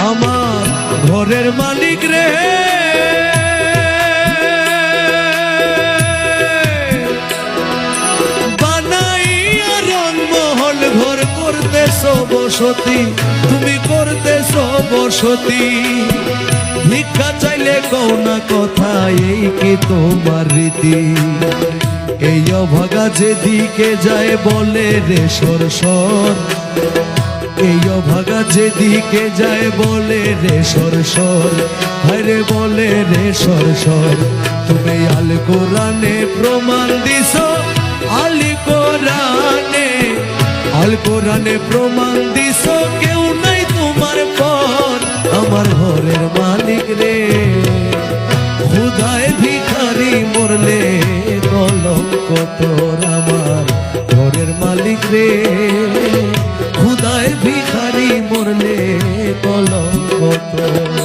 আমার ঘরের মালিক রে বানাইয়া রংমহল ঘর করতেছ বসতি, তুমি করতেছ বসতি। ভিক্ষা চাইলে কও না কথা, এই কি তোমার রীতি? এই অভাগা যেদিকে যায় বলে রে সর সর, এই অভাগা যেদিকে যায় বলে রে সর সর, হায়রে বলে রে সর সর। তুমি আল কোরআনে প্রমাণ দিছ, আল কোরআনে প্রমাণ দিছ কেউ নাই তোমার পর। আমার ঘরের মালিক রে খুদায় ভিখারি মরলে কলঙ্ক তোর। আমার ঘরের মালিক রে খুদায় ভিখারি মরলে কলঙ্ক তোর।